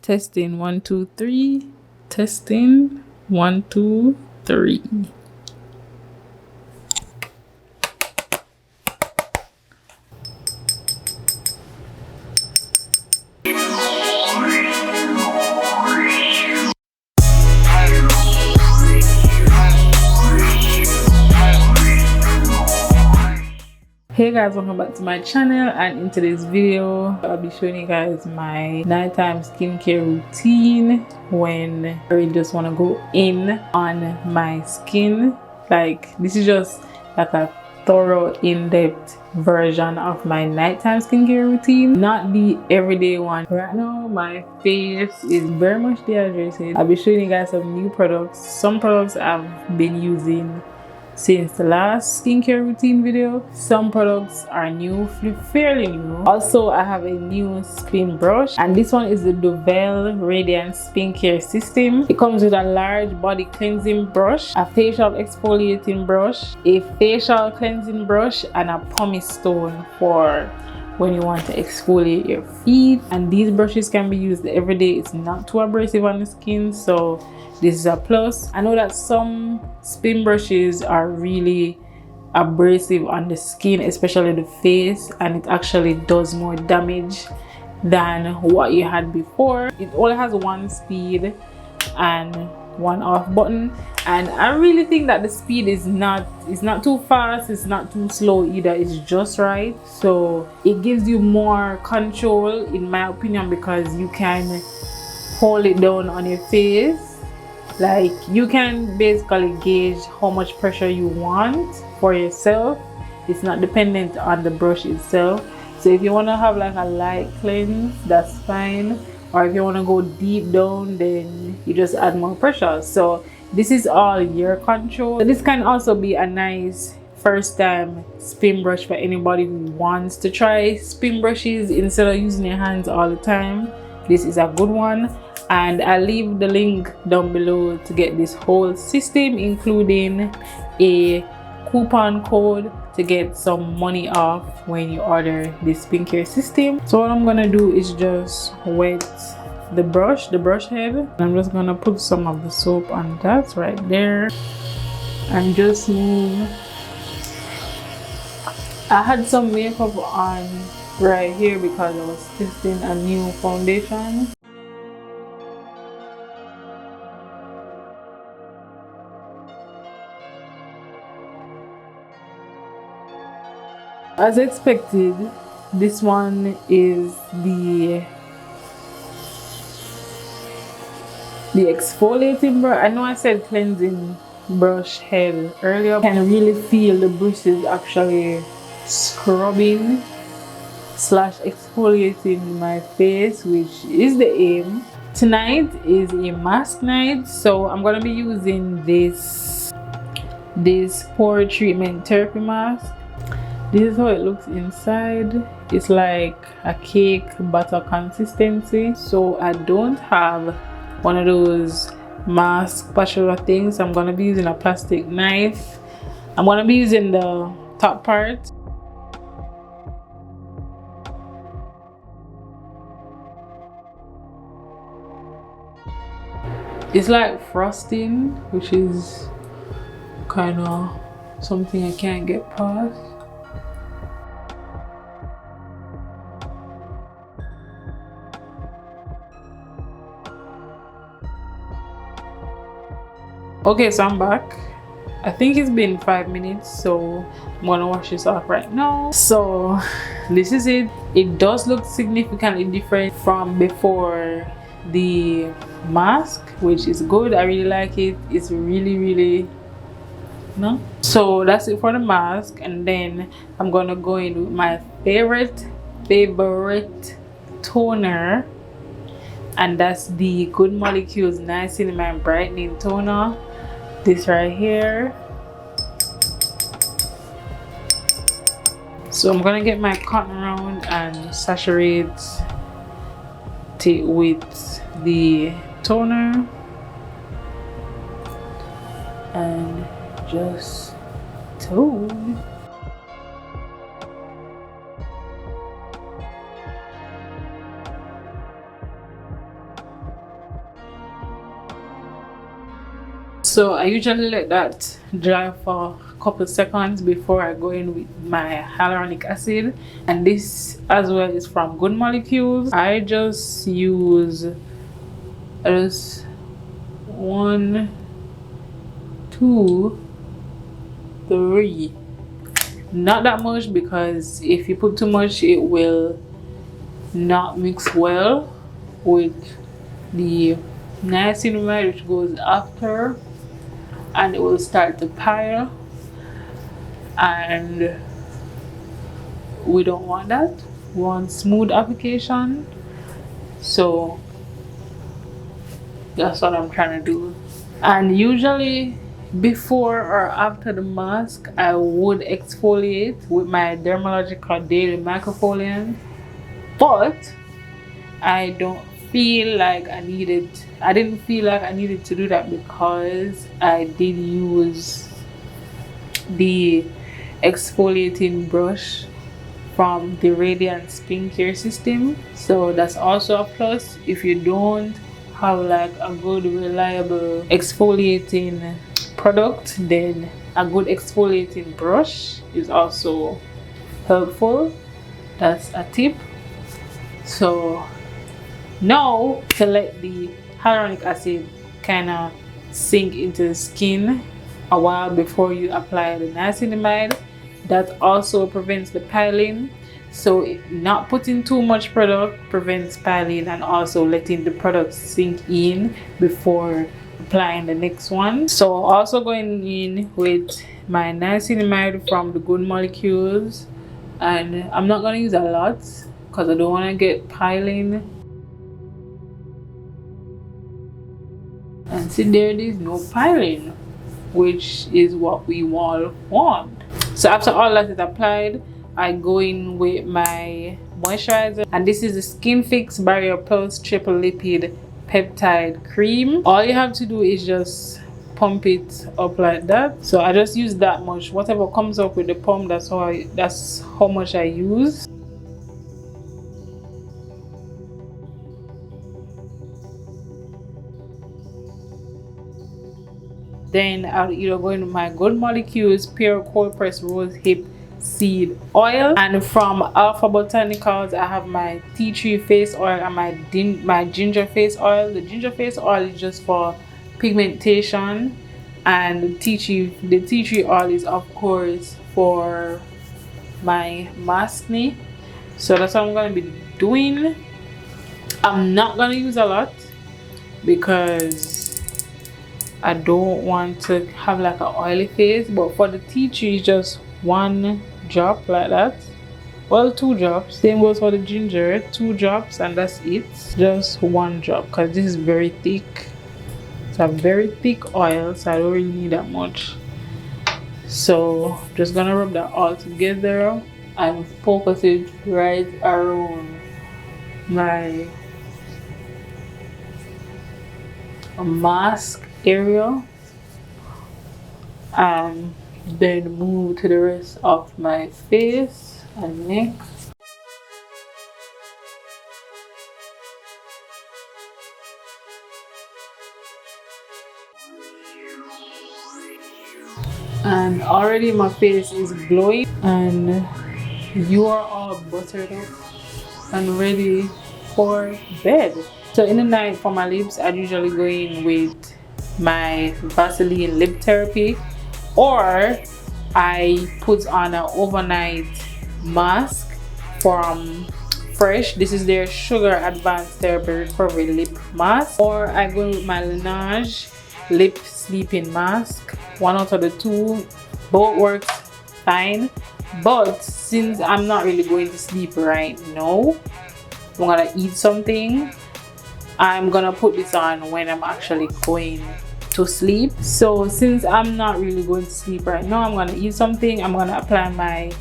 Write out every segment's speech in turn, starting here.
Testing 1 2 3. Testing 1 2 3. Hey guys, welcome back to my channel, and in today's video I'll be showing you guys my nighttime skincare routine when I really just want to go in on my skin. Like, this is just like a thorough in-depth version of my nighttime skincare routine, not the everyday one. Right now my face is very much dehydrated. I'll be showing you guys some new products. Some products I've been using since the last skincare routine video. Some products are new, fairly new. Also, I have a new spin brush, and this one is the Duvolle Radiance skincare system. It comes with a large body cleansing brush, a facial exfoliating brush, a facial cleansing brush, and a pumice stone for when you want to exfoliate your feet. And these brushes can be used every day. It's not too abrasive on the skin, so this is a plus. I know that some spin brushes are really abrasive on the skin, especially the face, and it actually does more damage than what you had before. It only has one speed and one off button, and I really think that the speed is not too fast, it's not too slow either, it's just right. So it gives you more control, in my opinion, because you can hold it down on your face. Like, you can basically gauge how much pressure you want for yourself. It's not dependent on the brush itself. So if you want to have like a light cleanse, that's fine. Or if you want to go deep down, then you just add more pressure. So this is all your control. So this can also be a nice first time spin brush for anybody who wants to try spin brushes instead of using your hands all the time. This is a good one, and I'll leave the link down below to get this whole system, including a coupon code to get some money off when you order this skincare system. So what I'm gonna do is just wet the brush head. I'm just gonna put some of the soap on that right there and just move. I had some makeup on right here because I was testing a new foundation. As expected, this one is the exfoliating brush. I know I said cleansing brush head earlier. I can really feel the bristles actually scrubbing / exfoliating my face, which is the aim. Tonight is a mask night, so I'm gonna be using this pore treatment therapy mask. This is how it looks inside. It's like a cake butter consistency. So I don't have one of those mask spatula things. I'm gonna be using a plastic knife. I'm gonna be using the top part. It's like frosting, which is kind of something I can't get past. Okay, so I'm back. I think it's been 5 minutes, so I'm gonna wash this off right now. So this is it. It does look significantly different from before the mask, which is good. I really like it. It's really no. So that's it for the mask, and then I'm gonna go in with my favorite toner, and that's the Good Molecules Niacinamide Brightening Toner. This right here. So I'm gonna get my cotton round and saturate it with the toner and just tone. So I usually let that dry for a couple seconds before I go in with my hyaluronic acid, and this as well is from Good Molecules. I just use 1, 2, 3, not that much, because if you put too much it will not mix well with the niacinamide which goes after, and it will start to pile, and we don't want that. We want smooth application, so that's what I'm trying to do. And usually before or after the mask I would exfoliate with my Dermalogica daily microfoliant, but I didn't feel like I needed to do that because I did use the exfoliating brush from the Radiance skincare system, so that's also a plus. If you don't have like a good reliable exfoliating product, then a good exfoliating brush is also helpful. That's a tip. So now to let the hyaluronic acid kind of sink into the skin a while before you apply the niacinamide. That also prevents the piling. So not putting too much product prevents piling, and also letting the product sink in before applying the next one. So also going in with my niacinamide from the Good Molecules, and I'm not going to use a lot because I don't want to get piling. And see, there it is, no piling, which is what we all want. So after all that is applied, I go in with my moisturizer, and this is the Skin Fix Barrier Plus Triple Lipid Peptide Cream. All you have to do is just pump it up like that. So I just use that much. Whatever comes up with the pump, that's how much I use. Then I'll either go into my Good Molecules Pure Cold Pressed Rose Hip Seed Oil, and from Allpa Botanicals I have my tea tree face oil and my ginger face oil. The ginger face oil is just for pigmentation, and the tea tree oil is of course for my maskne. So that's what I'm going to be doing. I'm not going to use a lot because I don't want to have like an oily face, but for the tea tree, just 1 drop like that. Well, 2 drops. Same goes for the ginger, 2 drops, and that's it. Just 1 drop because this is very thick. It's a very thick oil, so I don't really need that much. So just gonna rub that all together and focus it right around my mask area, and then move to the rest of my face and neck. And already my face is glowing, and you are all buttered up and ready for bed. So in the night for my lips, I usually go in with my Vaseline lip therapy, or I put on an overnight mask from Fresh. This is their Sugar Advanced Therapy Recovery Lip Mask, or I go with my Laneige Lip Sleeping Mask. One out of the two, both works fine, but since I'm not really going to sleep right now, I'm gonna eat something. I'm gonna put this on when I'm actually going to sleep. So since I'm not really going to sleep right now, I'm gonna eat something. I'm gonna apply my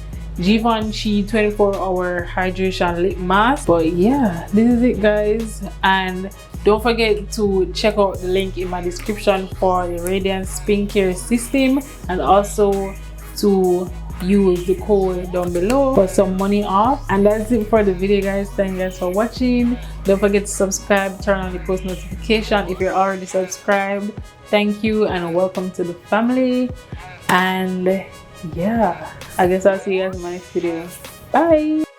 Givenchy 24-hour hydration lip mask. But yeah, this is it guys, and don't forget to check out the link in my description for the Radiance skincare system, and also to use the code down below for some money off. And that's it for the video, guys. Thank you guys for watching. Don't forget to subscribe, turn on the post notification if you're already subscribed. Thank you and welcome to the family. And yeah, I guess I'll see you guys in my next video. Bye.